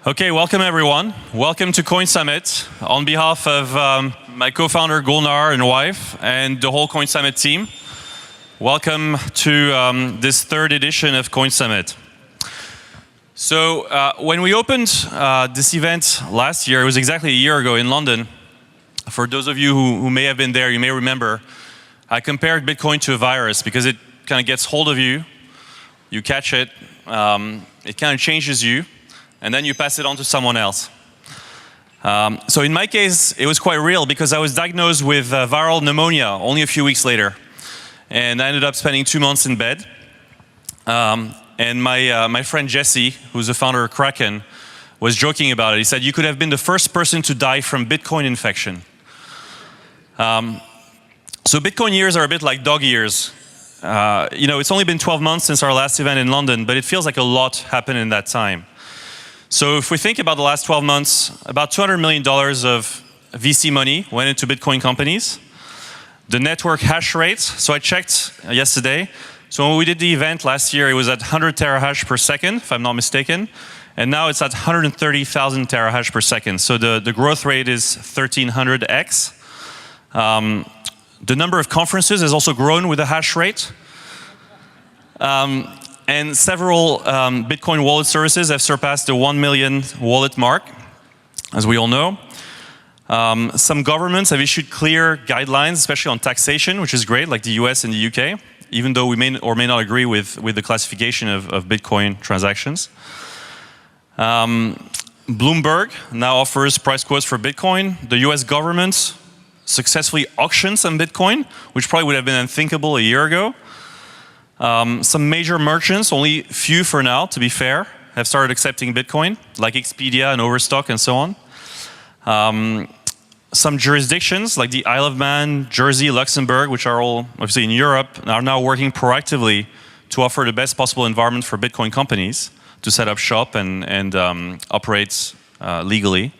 Okay, welcome everyone. Welcome to CoinSummit. On behalf of my co-founder Gulnar and wife and the whole CoinSummit team, welcome to this third edition of CoinSummit. So when we opened this event last year, it was exactly a year ago in London. For those of you who may have been there, you may remember, I compared Bitcoin to a virus because it kind of gets hold of you, you catch it, it kind of changes you, and then you pass it on to someone else. So in my case, it was quite real because I was diagnosed with viral pneumonia only a few weeks later. And I ended up spending 2 months in bed. And my friend Jesse, who's the founder of Kraken, was joking about it. He said, you could have been the first person to die from Bitcoin infection. So Bitcoin years are a bit like dog years. It's only been 12 months since our last event in London, but it feels like a lot happened in that time. So if we think about the last 12 months, about $200 million of VC money went into Bitcoin companies. The network hash rate, so I checked yesterday. So when we did the event last year, it was at 100 terahash per second, if I'm not mistaken. And now it's at 130,000 terahash per second. So the growth rate is 1,300x. The number of conferences has also grown with the hash rate. And several Bitcoin wallet services have surpassed the 1 million wallet mark, as we all know. Some governments have issued clear guidelines, especially on taxation, which is great, like the US and the UK, even though we may or may not agree with the classification of Bitcoin transactions. Bloomberg now offers price quotes for Bitcoin. The US government successfully auctioned some Bitcoin, which probably would have been unthinkable a year ago. Some major merchants, only few for now, to be fair, have started accepting Bitcoin, like Expedia and Overstock and so on. Some jurisdictions, like the Isle of Man, Jersey, Luxembourg, which are all obviously in Europe, are now working proactively to offer the best possible environment for Bitcoin companies to set up shop and operate legally.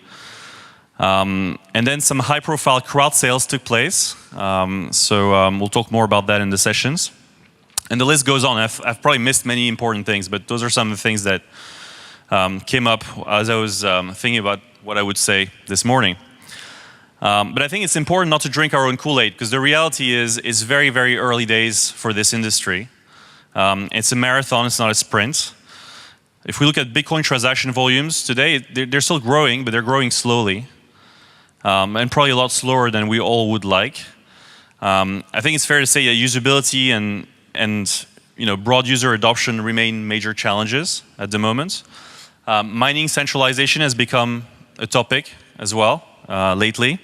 And then some high-profile crowd sales took place. We'll talk more about that in the sessions. And the list goes on. I've probably missed many important things, but those are some of the things that came up as I was thinking about what I would say this morning. But I think it's important not to drink our own Kool-Aid, because the reality is it's very, very early days for this industry. It's a marathon, it's not a sprint. If we look at Bitcoin transaction volumes today, they're still growing, but they're growing slowly. And probably a lot slower than we all would like. I think it's fair to say that usability and broad user adoption remain major challenges at the moment. Mining centralization has become a topic as well lately.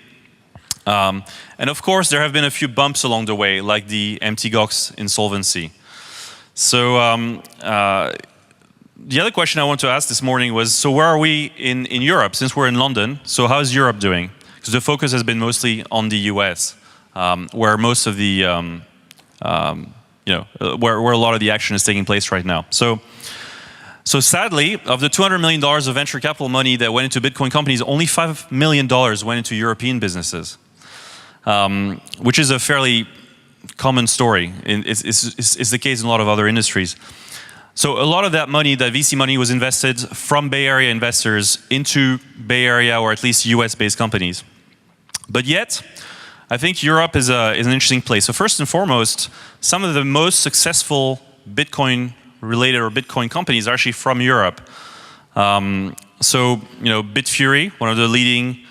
And of course, there have been a few bumps along the way, like the MTGOX insolvency. So the other question I want to ask this morning was, so where are we in Europe, since we're in London? So how is Europe doing? Because the focus has been mostly on the US, where most of the where a lot of the action is taking place right now. So sadly, of the $200 million of venture capital money that went into Bitcoin companies, only $5 million went into European businesses, which is a fairly common story. It's the case in a lot of other industries. So a lot of that money, that VC money, was invested from Bay Area investors into Bay Area or at least US-based companies. But yet, I think Europe is an interesting place. So first and foremost, some of the most successful Bitcoin-related or Bitcoin companies are actually from Europe. Bitfury, one of the leading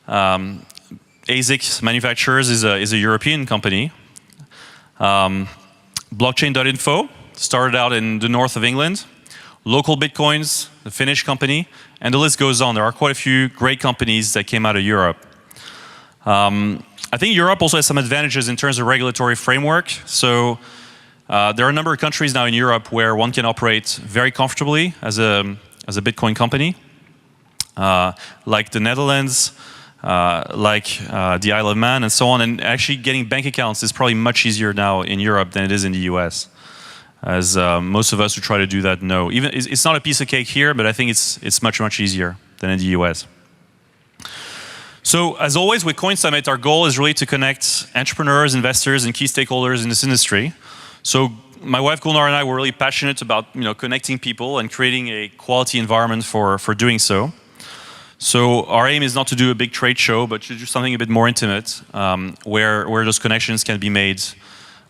ASIC manufacturers, is a European company. Blockchain.info started out in the north of England. Local Bitcoins, the Finnish company, and the list goes on. There are quite a few great companies that came out of Europe. I think Europe also has some advantages in terms of regulatory framework. So there are a number of countries now in Europe where one can operate very comfortably as a Bitcoin company, like the Netherlands, like the Isle of Man, and so on. And actually getting bank accounts is probably much easier now in Europe than it is in the US, as most of us who try to do that know. Even it's not a piece of cake here, but I think it's much, much easier than in the US. So as always with CoinSummit, our goal is really to connect entrepreneurs, investors, and key stakeholders in this industry. So my wife Gulnar and I were really passionate about connecting people and creating a quality environment for doing so. So our aim is not to do a big trade show, but to do something a bit more intimate, where those connections can be made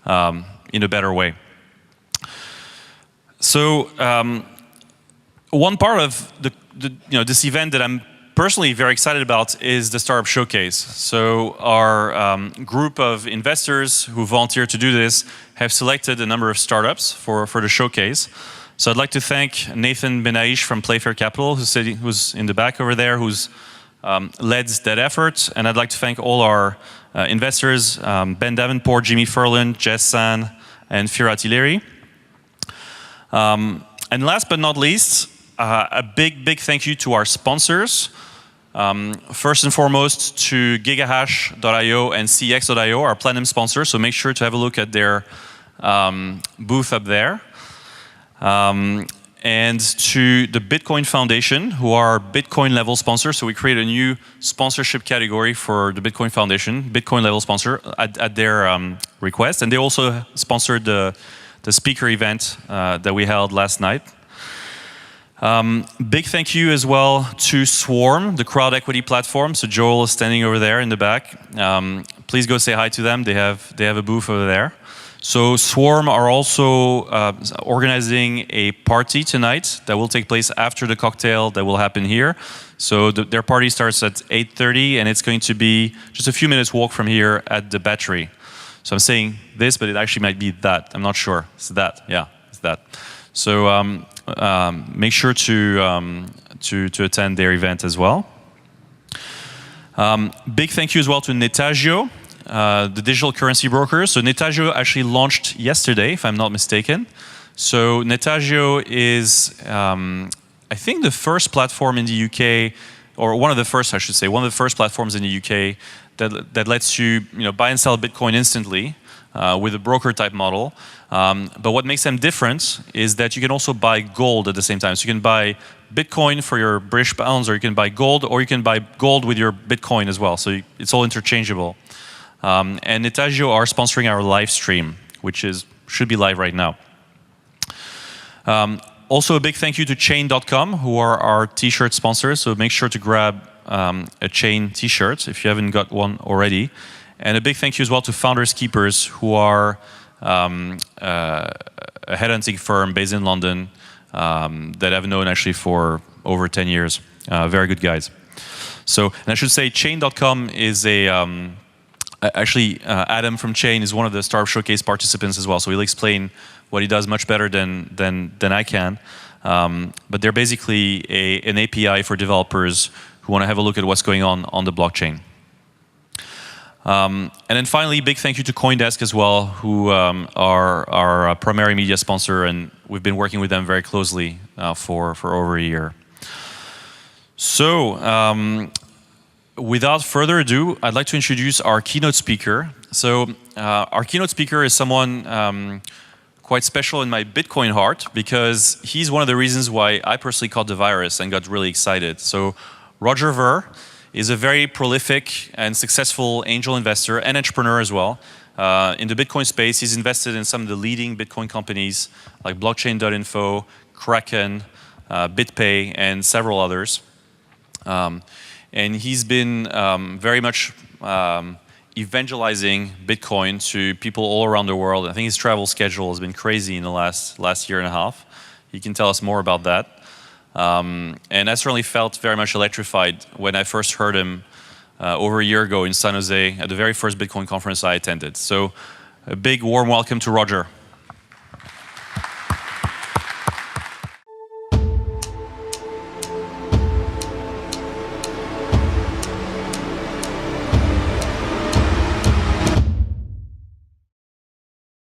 in a better way. So one part of this event that I'm personally very excited about is the Startup Showcase. So our group of investors who volunteer to do this have selected a number of startups for the showcase. So I'd like to thank Nathan Benaish from Playfair Capital, who's in the back over there, who's led that effort. And I'd like to thank all our investors, Ben Davenport, Jimmy Furlan, Jess San, and Firat Ileri. And last but not least, a big thank you to our sponsors. First and foremost to Gigahash.io and CX.io, our Platinum sponsors. So make sure to have a look at their booth up there. And to the Bitcoin Foundation, who are Bitcoin level sponsors. So we create a new sponsorship category for the Bitcoin Foundation, Bitcoin level sponsor, at their request. And they also sponsored the speaker event that we held last night. Big thank you as well to Swarm, the crowd equity platform. So Joel is standing over there in the back. Please go say hi to them. They have a booth over there. So Swarm are also organizing a party tonight that will take place after the cocktail that will happen here. So their party starts at 8:30, and it's going to be just a few minutes walk from here at the Battery. So I'm saying this, but it actually might be that. I'm not sure. It's that. Yeah, it's that. So make sure to attend their event as well. Big thank you as well to Netagio, the digital currency broker. So Netagio actually launched yesterday, if I'm not mistaken. So Netagio is, I think, the first platform in the UK, or one of the first, I should say, one of the first platforms in the UK that lets you, buy and sell Bitcoin instantly with a broker type model. But what makes them different is that you can also buy gold at the same time. So you can buy Bitcoin for your British pounds, or you can buy gold, or you can buy gold with your Bitcoin as well. So it's all interchangeable. And Netagio are sponsoring our live stream, which should be live right now. Also a big thank you to Chain.com, who are our t-shirt sponsors. So make sure to grab a Chain t-shirt if you haven't got one already. And a big thank you as well to Founders Keepers, who are a headhunting firm based in London that I've known actually for over 10 years. Very good guys. So, and I should say Chain.com is actually Adam from Chain is one of the Startup Showcase participants as well. So he'll explain what he does much better than I can. But they're basically an API for developers who want to have a look at what's going on the blockchain. And then finally, big thank you to CoinDesk as well, who are our primary media sponsor, and we've been working with them very closely for over a year. So, without further ado, I'd like to introduce our keynote speaker. So, our keynote speaker is someone quite special in my Bitcoin heart, because he's one of the reasons why I personally caught the virus and got really excited. So, Roger Ver is a very prolific and successful angel investor and entrepreneur as well. In the Bitcoin space, he's invested in some of the leading Bitcoin companies like Blockchain.info, Kraken, BitPay, and several others. And he's been very much evangelizing Bitcoin to people all around the world. I think his travel schedule has been crazy in the last year and a half. He can tell us more about that. And I certainly felt very much electrified when I first heard him over a year ago in San Jose at the very first Bitcoin conference I attended. So a big warm welcome to Roger.